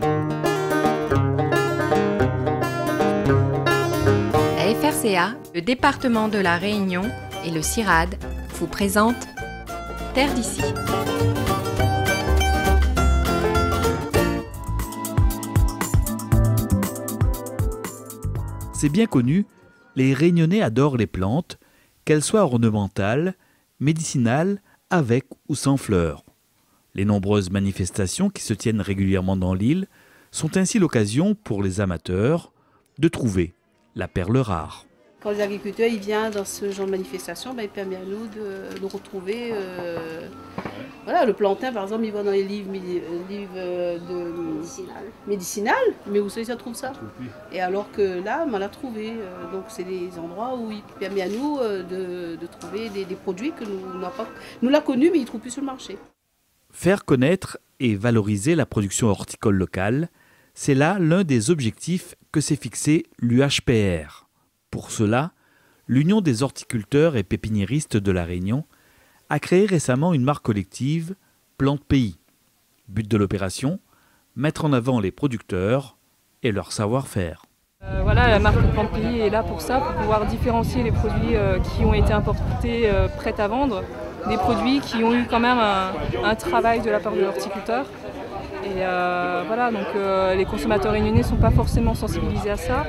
La FRCA, le département de la Réunion et le CIRAD vous présentent Terre d'ici. C'est bien connu, les Réunionnais adorent les plantes, qu'elles soient ornementales, médicinales, avec ou sans fleurs. Les nombreuses manifestations qui se tiennent régulièrement dans l'île sont ainsi l'occasion pour les amateurs de trouver la perle rare. Quand les agriculteurs ils viennent dans ce genre de manifestation, il permet à nous de retrouver voilà, le plantain, par exemple, il va dans les livres médicinales, mais où ça trouve ça? Et alors que là, on l'a trouvé. Donc c'est des endroits où il permet à nous de trouver des produits que nous l'a connu, mais ils ne trouvent plus sur le marché. Faire connaître et valoriser la production horticole locale, c'est là l'un des objectifs que s'est fixé l'UHPR. Pour cela, l'Union des horticulteurs et pépiniéristes de la Réunion a créé récemment une marque collective, Plante Pays. But de l'opération, mettre en avant les producteurs et leur savoir-faire. Voilà, la marque Plante Pays est là pour ça, pour pouvoir différencier les produits qui ont été importés, prêts à vendre, des produits qui ont eu quand même un travail de la part de l'horticulteur. Et voilà, donc les consommateurs réunionnais ne sont pas forcément sensibilisés à ça.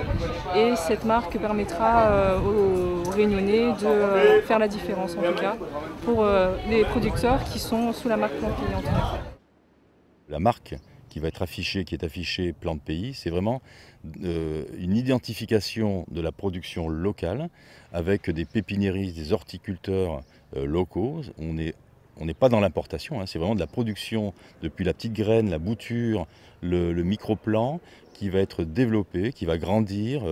Et cette marque permettra aux Réunionnais de faire la différence, en tout cas, pour les producteurs qui sont sous la marque Plante Pays en tout cas. La marque qui va être affichée, qui est affichée Plante Pays, c'est vraiment une identification de la production locale avec des pépiniéristes, des horticulteurs locaux. On n'est pas dans l'importation, hein, c'est vraiment de la production depuis la petite graine, la bouture, le microplan qui va être développé, qui va grandir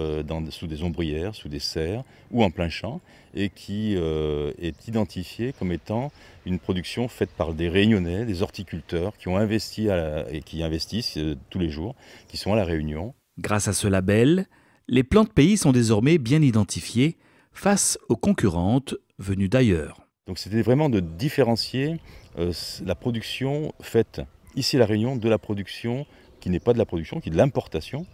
sous des ombrières, sous des serres ou en plein champ et qui est identifié comme étant une production faite par des Réunionnais, des horticulteurs qui ont investi et qui investissent tous les jours, qui sont à La Réunion. Grâce à ce label, les plantes pays sont désormais bien identifiées face aux concurrentes venues d'ailleurs. Donc c'était vraiment de différencier la production faite ici à La Réunion de la production qui n'est pas de la production, qui est de l'importation,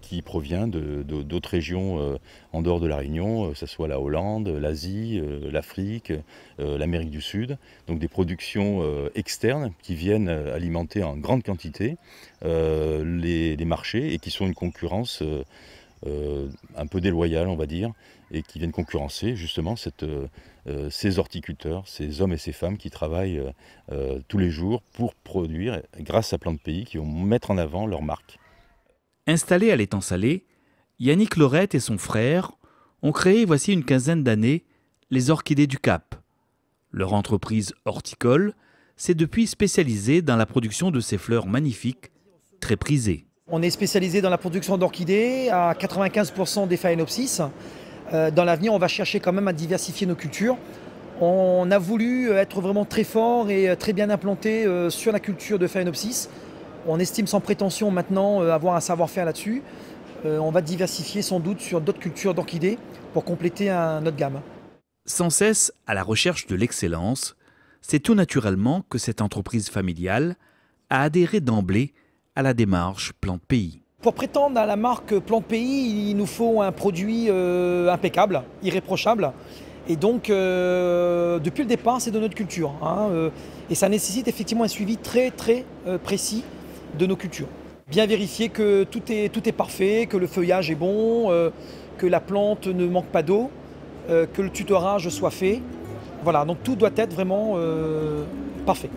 qui provient d'autres régions en dehors de La Réunion, que ce soit la Hollande, l'Asie, l'Afrique, l'Amérique du Sud. Donc des productions externes qui viennent alimenter en grande quantité les marchés et qui sont une concurrence un peu déloyale, on va dire, et qui viennent concurrencer justement ces horticulteurs, ces hommes et ces femmes qui travaillent tous les jours pour produire, grâce à Plante Pays, qui vont mettre en avant leur marque. Installé à l'étang salé, Yannick Lorette et son frère ont créé voici une quinzaine d'années les Orchidées du Cap. Leur entreprise horticole s'est depuis spécialisée dans la production de ces fleurs magnifiques, très prisées. On est spécialisé dans la production d'orchidées à 95% des phalaenopsis. Dans l'avenir, on va chercher quand même à diversifier nos cultures. On a voulu être vraiment très fort et très bien implanté sur la culture de phalaenopsis. On estime sans prétention maintenant avoir un savoir-faire là-dessus. On va diversifier sans doute sur d'autres cultures d'orchidées pour compléter notre gamme. Sans cesse à la recherche de l'excellence, c'est tout naturellement que cette entreprise familiale a adhéré d'emblée à la démarche Plante Pays. Pour prétendre à la marque Plante Pays, il nous faut un produit impeccable, irréprochable. Et donc, depuis le départ, c'est de notre culture. Et ça nécessite effectivement un suivi très précis de nos cultures. Bien vérifier que tout est parfait, que le feuillage est bon, que la plante ne manque pas d'eau, que le tutorage soit fait. Voilà, donc tout doit être vraiment parfait.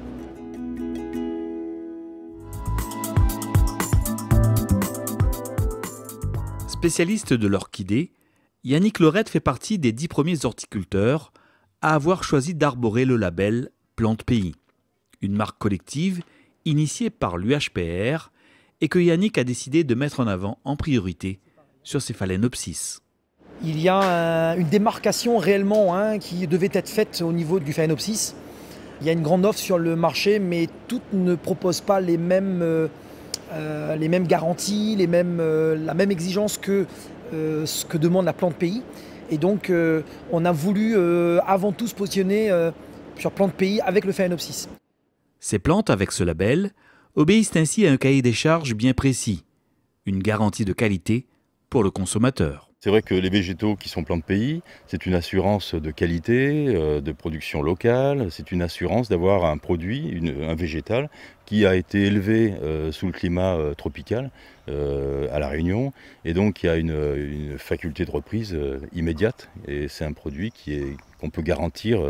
Spécialiste de l'orchidée, Yannick Lorette fait partie des 10 premiers horticulteurs à avoir choisi d'arborer le label Plante Pays, une marque collective initiée par l'UHPR et que Yannick a décidé de mettre en avant en priorité sur ses phalaenopsis. Il y a une démarcation réellement qui devait être faite au niveau du phalaenopsis. Il y a une grande offre sur le marché, mais toutes ne proposent pas les mêmes garanties, la même exigence que ce que demande la Plante Pays. Et donc, on a voulu avant tout se positionner sur Plante Pays avec le phalaenopsis. Ces plantes avec ce label obéissent ainsi à un cahier des charges bien précis, une garantie de qualité pour le consommateur. C'est vrai que les végétaux qui sont plants de pays, c'est une assurance de qualité, de production locale, c'est une assurance d'avoir un produit, un végétal, qui a été élevé sous le climat tropical à La Réunion, et donc il y a une faculté de reprise immédiate, et c'est un produit qu'on peut garantir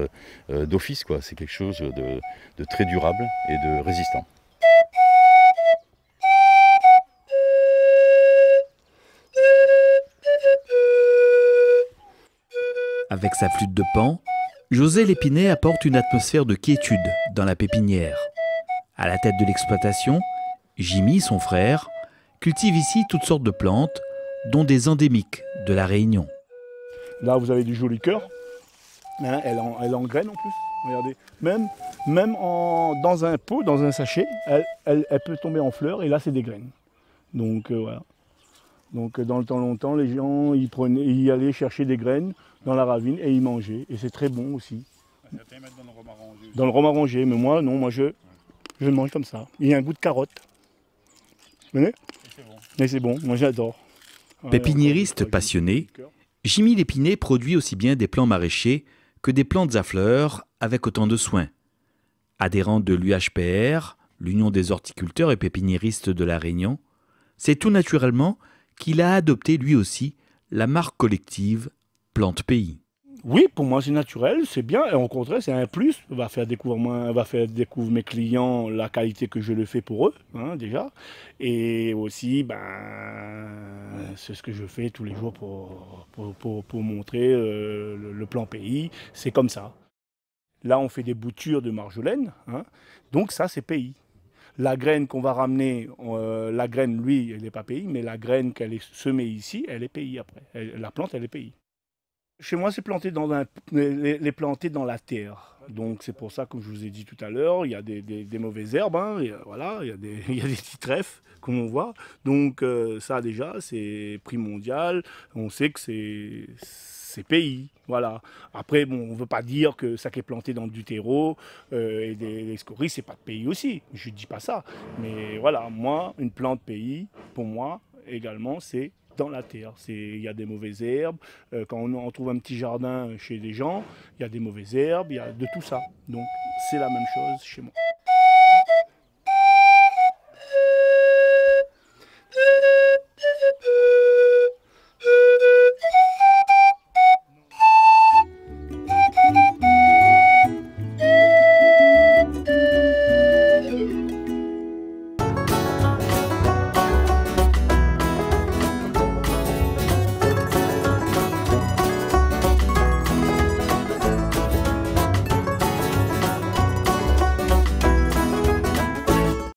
d'office, quoi. C'est quelque chose de très durable et de résistant. Avec sa flûte de Pan, José Lépinay apporte une atmosphère de quiétude dans la pépinière. À la tête de l'exploitation, Jimmy, son frère, cultive ici toutes sortes de plantes, dont des endémiques de La Réunion. Là, vous avez du joli cœur. Hein, elle en graine en plus. Regardez. Même dans un pot, dans un sachet, elle peut tomber en fleurs et là, c'est des graines. Donc voilà. Donc dans le temps longtemps, les gens ils allaient chercher des graines dans la ravine et ils mangeaient. Et c'est très bon aussi. Certains mettent dans le rhum arrangé. Dans le rhum arrangé, mais moi non, je mange comme ça. Il y a un goût de carotte. Vous connaissez? C'est bon. Mais c'est bon, moi j'adore. Pépiniériste passionné, Jimmy Lépinay produit aussi bien des plants maraîchers que des plantes à fleurs avec autant de soin. Adhérent de l'UHPR, l'Union des horticulteurs et pépiniéristes de La Réunion, c'est tout naturellement qu'il a adopté lui aussi la marque collective Plante Pays. Oui, pour moi c'est naturel, c'est bien, et au contraire c'est un plus, va faire découvrir mes clients la qualité que je le fais pour eux, hein, déjà, et aussi c'est ce que je fais tous les jours pour montrer le plan pays, c'est comme ça. Là on fait des boutures de marjolaine, hein, donc ça c'est pays. La graine qu'on va ramener, la graine, lui, elle n'est pas pays, mais la graine qu'elle est semée ici, elle est pays après. La plante, elle est pays. Chez moi, c'est planté les planter dans la terre. Donc c'est pour ça, comme je vous ai dit tout à l'heure, il y a des mauvaises herbes, hein, voilà, il y a des petits trèfles, comme on voit. Donc ça déjà, c'est primordial. On sait que c'est pays, voilà. Après, bon, on ne veut pas dire que ça qui est planté dans du terreau et des scories, c'est pas de pays aussi. Je ne dis pas ça. Mais voilà, moi, une plante pays, pour moi, également, c'est dans la terre. Il y a des mauvaises herbes. Quand on trouve un petit jardin chez des gens, il y a des mauvaises herbes, il y a de tout ça. Donc, c'est la même chose chez moi.